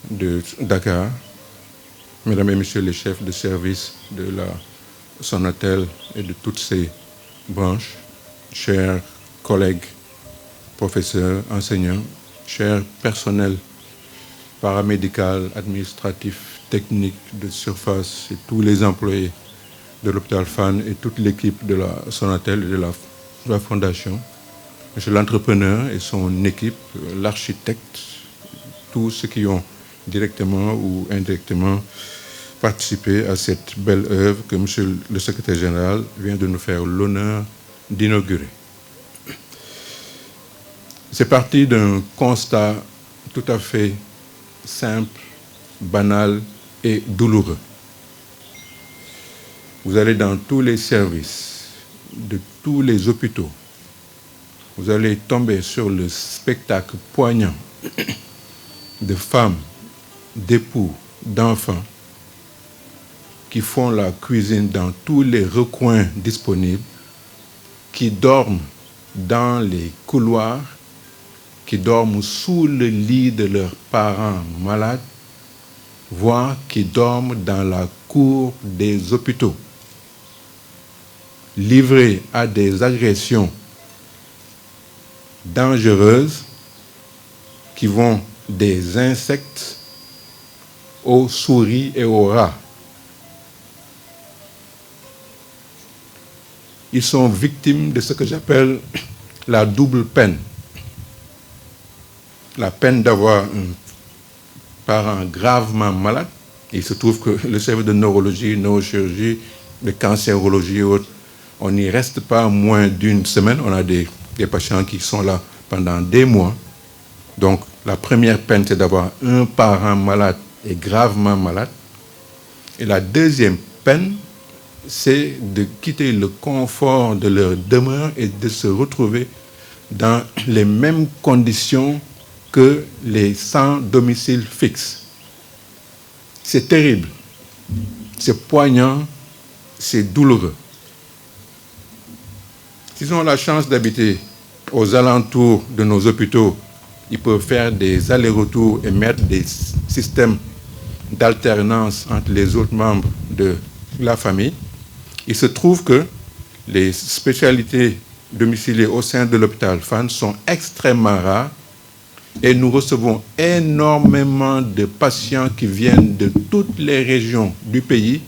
de Dakar, Mesdames et Messieurs les chefs de service de la Sonatel et de toutes ses branches, chers collègues, professeurs, enseignants, chers personnels paramédical, administratif, technique, de surface et tous les employés de l'hôpital Fann et toute l'équipe de la Sonatel et de la Fondation, monsieur l'entrepreneur et son équipe, l'architecte, tous ceux qui ont directement ou indirectement participé à cette belle œuvre que monsieur le secrétaire général vient de nous faire l'honneur d'inaugurer. C'est parti d'un constat tout à fait simple, banal et douloureux. Vous allez dans tous les services de tous les hôpitaux, vous allez tomber sur le spectacle poignant de femmes, d'époux, d'enfants qui font la cuisine dans tous les recoins disponibles, qui dorment dans les couloirs, qui dorment sous le lit de leurs parents malades, voire qui dorment dans la cour des hôpitaux, livrés à des agressions dangereuses qui vont des insectes aux souris et aux rats. Ils sont victimes de ce que j'appelle la double peine. La peine d'avoir un parent gravement malade. Il se trouve que le service de neurologie, neurochirurgie, de cancérologie et autres, on n'y reste pas moins d'une semaine. On a des patients qui sont là pendant des mois. Donc, la première peine, c'est d'avoir un parent malade et gravement malade. Et la deuxième peine, c'est de quitter le confort de leur demeure et de se retrouver dans les mêmes conditions que les sans domicile fixe. C'est terrible, c'est poignant, c'est douloureux. S'ils ont la chance d'habiter aux alentours de nos hôpitaux, ils peuvent faire des allers-retours et mettre des systèmes d'alternance entre les autres membres de la famille. Il se trouve que les spécialités domiciliées au sein de l'hôpital Fann sont extrêmement rares et nous recevons énormément de patients qui viennent de toutes les régions du pays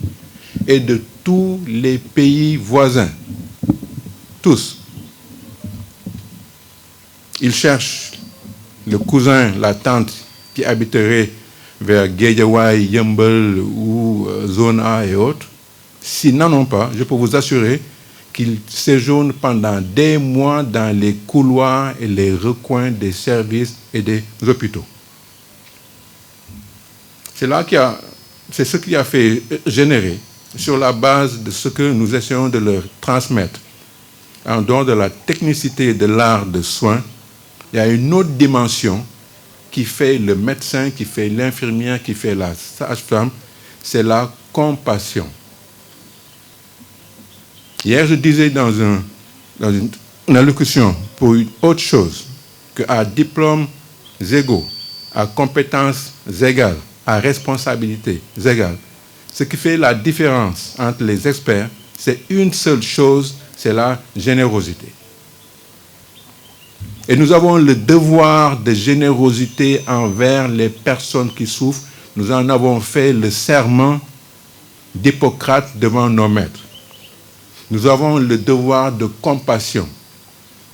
et de tous les pays voisins. Tous. Ils cherchent le cousin, la tante qui habiterait vers Guédiawaye, Yeumbeul ou Zone A et autres. S'ils n'en ont pas, je peux vous assurer qu'ils séjournent pendant des mois dans les couloirs et les recoins des services et des hôpitaux. C'est ce qui a fait générer, sur la base de ce que nous essayons de leur transmettre, en dehors de la technicité et de l'art de soins, il y a une autre dimension qui fait le médecin, qui fait l'infirmière, qui fait la sage-femme, c'est la compassion. Hier, je disais dans une allocution pour une autre chose, qu'à diplômes égaux, à compétences égales, à responsabilités égales, ce qui fait la différence entre les experts, c'est une seule chose, c'est la générosité. Et nous avons le devoir de générosité envers les personnes qui souffrent. Nous en avons fait le serment d'Hippocrate devant nos maîtres. Nous avons le devoir de compassion.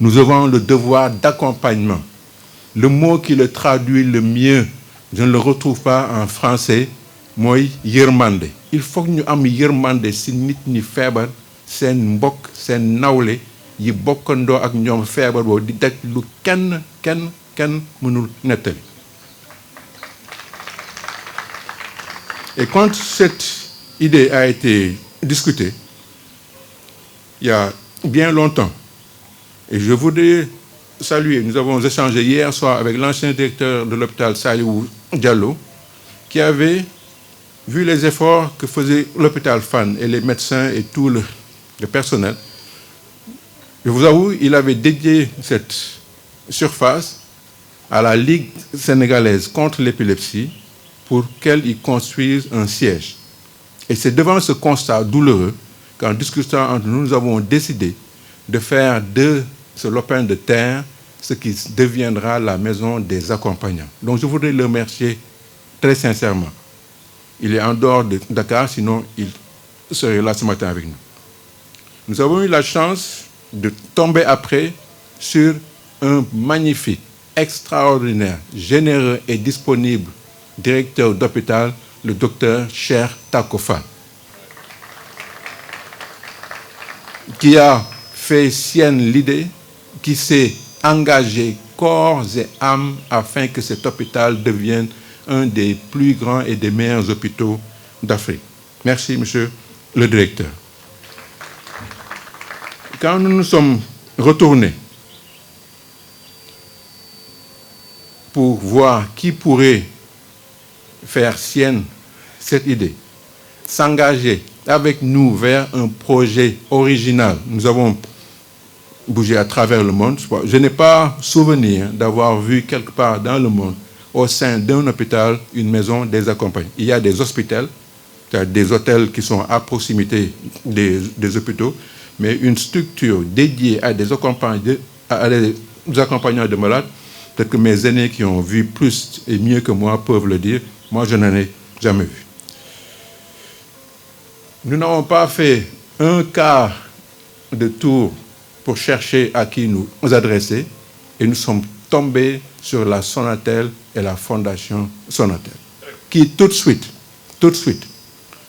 Nous avons le devoir d'accompagnement. Le mot qui le traduit le mieux, je ne le retrouve pas en français, moi, yërmande. Il faut que nous ayons yërmande si nit ñi feebar, seen mbokk, seen nawle, yi bokkandoo ak ñoom feebar boobu di daj lu kenn mënul nettali. Et quand cette idée a été discutée, il y a bien longtemps, et je voudrais saluer, nous avons échangé hier soir avec l'ancien directeur de l'hôpital Saliou Diallo, qui avait vu les efforts que faisait l'hôpital Fann et les médecins et tout le personnel. Je vous avoue, il avait dédié cette surface à la Ligue sénégalaise contre l'épilepsie pour qu'ils construisent un siège. Et c'est devant ce constat douloureux qu'en discutant entre nous, nous avons décidé de faire de ce lopin de terre ce qui deviendra la maison des accompagnants. Donc je voudrais le remercier très sincèrement. Il est en dehors de Dakar, sinon il serait là ce matin avec nous. Nous avons eu la chance de tomber après sur un magnifique, extraordinaire, généreux et disponible directeur d'hôpital, le docteur Cheikh Takofal, qui a fait sienne l'idée, qui s'est engagé corps et âme afin que cet hôpital devienne un des plus grands et des meilleurs hôpitaux d'Afrique. Merci, monsieur le directeur. Quand nous nous sommes retournés pour voir qui pourrait faire sienne cette idée, s'engager avec nous vers un projet original. Nous avons bougé à travers le monde. Je n'ai pas souvenir d'avoir vu quelque part dans le monde, au sein d'un hôpital, une maison des accompagnants. Il y a des hôpitaux, des hôtels qui sont à proximité des hôpitaux, mais une structure dédiée à des accompagnants de malades, peut-être que mes aînés qui ont vu plus et mieux que moi peuvent le dire, moi je n'en ai jamais vu. Nous n'avons pas fait un quart de tour pour chercher à qui nous adresser, et nous sommes tombés sur la Sonatel et la Fondation Sonatel, qui tout de suite,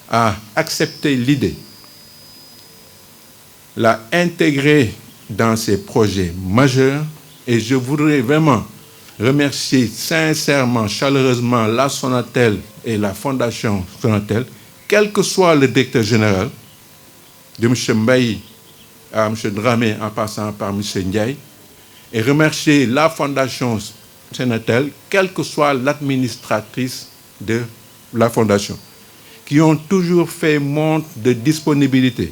a accepté l'idée, l'a intégrée dans ses projets majeurs, et je voudrais vraiment remercier sincèrement, chaleureusement la Sonatel et la Fondation Sonatel, quel que soit le directeur général, de M. Mbaye à M. Dramé en passant par M. Ndiaye, et remercier la Fondation Sonatel, quelle que soit l'administratrice de la Fondation, qui ont toujours fait montre de disponibilité,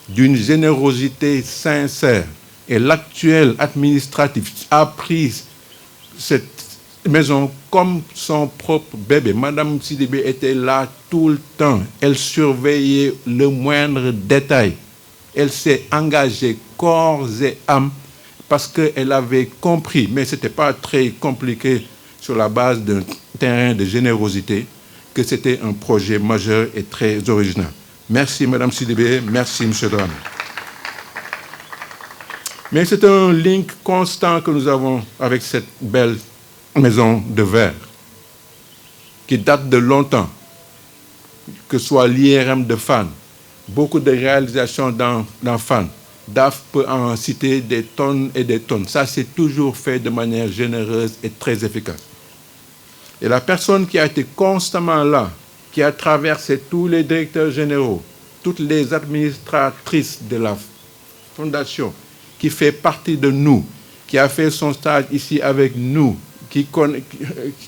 d'une générosité sincère. Et l'actuel administratif a pris cette maison comme son propre bébé. Madame Sidibé était là tout le temps. Elle surveillait le moindre détail. Elle s'est engagée corps et âme parce qu'elle avait compris, mais ce n'était pas très compliqué sur la base d'un terrain de générosité, que c'était un projet majeur et très original. Merci Madame Sidibé, merci Monsieur Dramé. Mais c'est un link constant que nous avons avec cette belle maison de verre, qui date de longtemps, que ce soit l'IRM de Fann, beaucoup de réalisations dans Fann. DAF peut en citer des tonnes et des tonnes. Ça, c'est toujours fait de manière généreuse et très efficace. Et la personne qui a été constamment là, qui a traversé tous les directeurs généraux, toutes les administratrices de la Fondation, qui fait partie de nous, qui a fait son stage ici avec nous, qui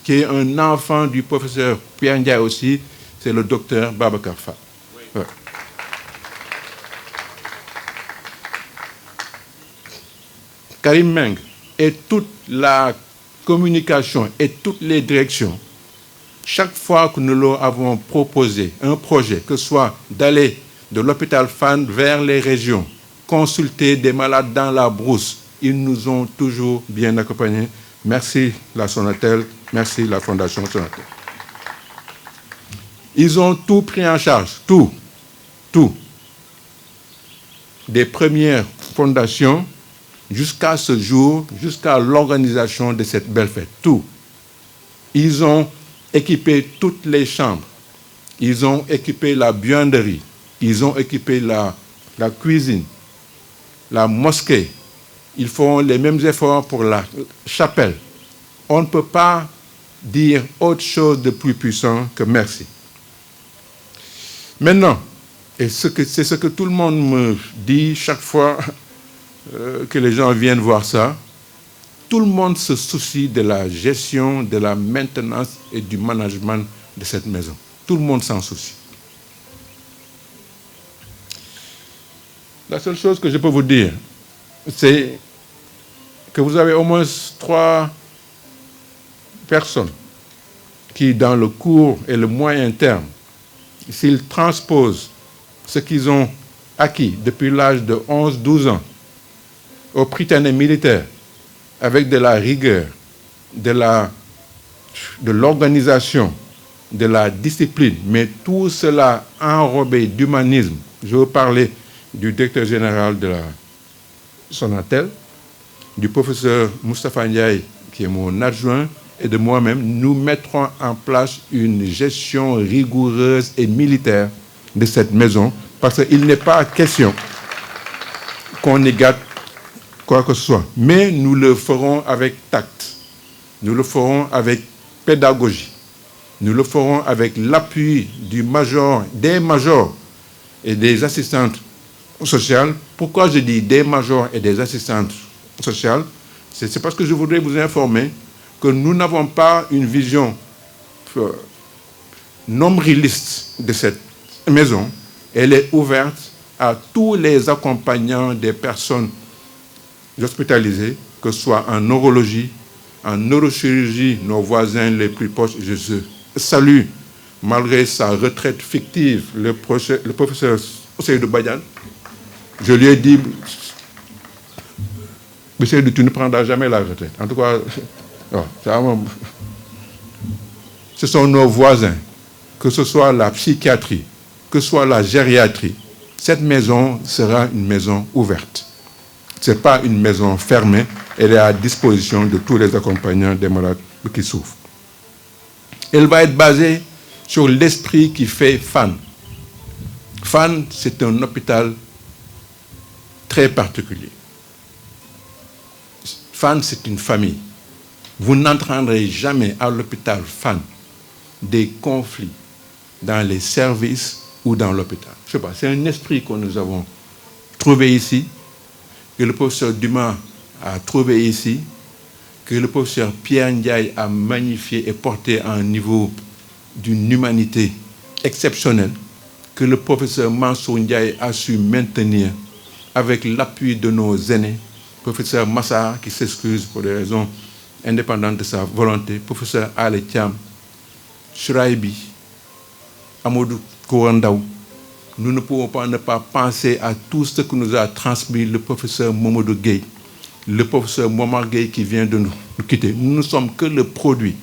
est un enfant du professeur Pierre Ndiaye aussi, c'est le docteur Babacar Fall. Oui. Ouais. Karim Meng et toute la communication et toutes les directions, chaque fois que nous leur avons proposé un projet, que ce soit d'aller de l'hôpital Fann vers les régions, consulter des malades dans la brousse, ils nous ont toujours bien accompagnés. Merci la Sonatel, merci la Fondation Sonatel. Ils ont tout pris en charge, tout. Des premières fondations jusqu'à ce jour, jusqu'à l'organisation de cette belle fête, tout. Ils ont équipé toutes les chambres, ils ont équipé la buanderie, ils ont équipé la cuisine, la mosquée. Ils font les mêmes efforts pour la chapelle. On ne peut pas dire autre chose de plus puissant que merci. Maintenant, et c'est ce que tout le monde me dit chaque fois que les gens viennent voir ça, tout le monde se soucie de la gestion, de la maintenance et du management de cette maison. Tout le monde s'en soucie. La seule chose que je peux vous dire, c'est que vous avez au moins 3 personnes qui, dans le court et le moyen terme, s'ils transposent ce qu'ils ont acquis depuis l'âge de 11-12 ans au Prytanée militaire, avec de la rigueur, de l'organisation, de la discipline, mais tout cela enrobé d'humanisme. Je veux parler du directeur général de la Sonatel, du professeur Moustapha Ndiaye, qui est mon adjoint, et de moi-même. Nous mettrons en place une gestion rigoureuse et militaire de cette maison, parce qu'il n'est pas question qu'on y gâte quoi que ce soit. Mais nous le ferons avec tact, nous le ferons avec pédagogie, nous le ferons avec l'appui des majors et des assistantes sociales. Pourquoi je dis des majors et des assistantes sociales? C'est parce que je voudrais vous informer que nous n'avons pas une vision nombriliste de cette maison. Elle est ouverte à tous les accompagnants des personnes hospitalisées, que ce soit en neurologie, en neurochirurgie, nos voisins les plus proches. Je salue, malgré sa retraite fictive, le professeur Seydou Badiane. Je lui ai dit, monsieur, tu ne prendras jamais la retraite. En tout cas, ce sont nos voisins, que ce soit la psychiatrie, que ce soit la gériatrie. Cette maison sera une maison ouverte. Ce n'est pas une maison fermée, elle est à disposition de tous les accompagnants des malades qui souffrent. Elle va être basée sur l'esprit qui fait Fann. Fann, c'est un hôpital très particulier. Fann, c'est une famille. Vous n'entendrez jamais à l'hôpital Fann des conflits dans les services ou dans l'hôpital. Je sais pas, c'est un esprit que nous avons trouvé ici, que le professeur Dumas a trouvé ici, que le professeur Pierre Ndiaye a magnifié et porté à un niveau d'une humanité exceptionnelle, que le professeur Mansour Ndiaye a su maintenir avec l'appui de nos aînés, professeur Massa qui s'excuse pour des raisons indépendantes de sa volonté, professeur Ale Thiam, Shuraibi, Amadou Kourandaou. Nous ne pouvons pas ne pas penser à tout ce que nous a transmis le professeur Momodou Gueye, le professeur Momar Gueye qui vient de nous quitter. Nous ne sommes que le produit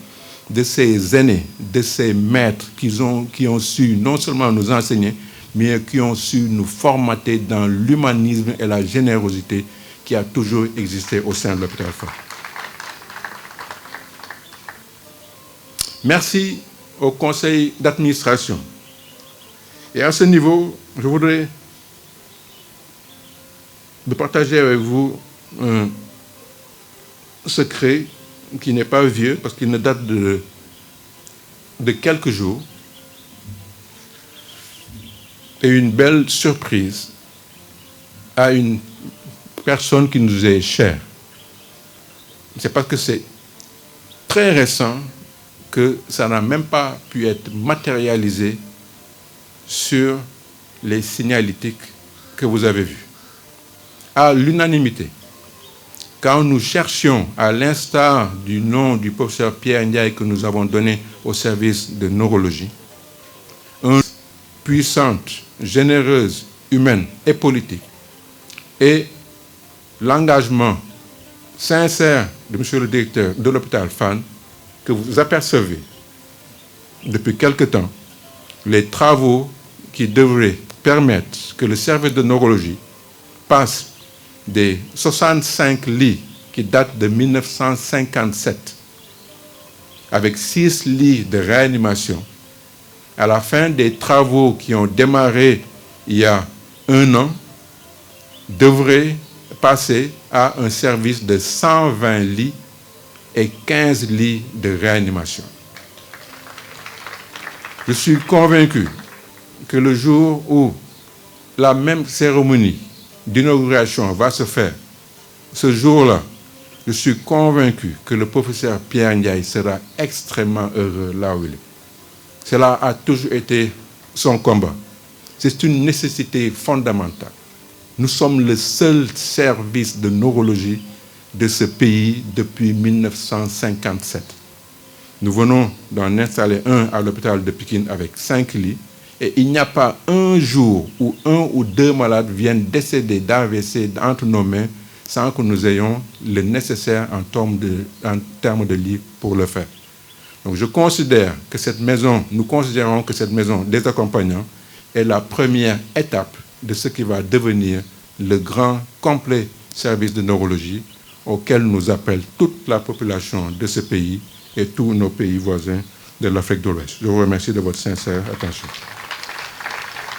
de ces aînés, de ces maîtres qui ont su non seulement nous enseigner, mais qui ont su nous formater dans l'humanisme et la générosité qui a toujours existé au sein de l'hôpital Fann. Merci au conseil d'administration. Et à ce niveau, je voudrais partager avec vous un secret qui n'est pas vieux, parce qu'il ne date de quelques jours, et une belle surprise à une personne qui nous est chère. C'est parce que c'est très récent que ça n'a même pas pu être matérialisé sur les signalétiques que vous avez vus. À l'unanimité, quand nous cherchions, à l'instar du nom du professeur Pierre Ndiaye que nous avons donné au service de neurologie, une puissante, généreuse, humaine et politique, et l'engagement sincère de monsieur le directeur de l'hôpital Fann, que vous apercevez depuis quelque temps, les travaux qui devraient permettre que le service de neurologie passe des 65 lits qui datent de 1957, avec 6 lits de réanimation, à la fin des travaux qui ont démarré il y a 1 an, devraient passer à un service de 120 lits et 15 lits de réanimation. Je suis convaincu que le jour où la même cérémonie d'inauguration va se faire, ce jour-là, je suis convaincu que le professeur Pierre Ndiaye sera extrêmement heureux là où il est. Cela a toujours été son combat. C'est une nécessité fondamentale. Nous sommes le seul service de neurologie de ce pays depuis 1957. Nous venons d'en installer un à l'hôpital de Pikine avec 5 lits et il n'y a pas un jour où 1 ou 2 malades viennent décéder d'AVC entre nos mains sans que nous ayons le nécessaire en termes de lits pour le faire. Donc je considère que cette maison, nous considérons que cette maison des accompagnants est la première étape de ce qui va devenir le grand, complet service de neurologie auquel nous appelle toute la population de ce pays et tous nos pays voisins de l'Afrique de l'Ouest. Je vous remercie de votre sincère attention.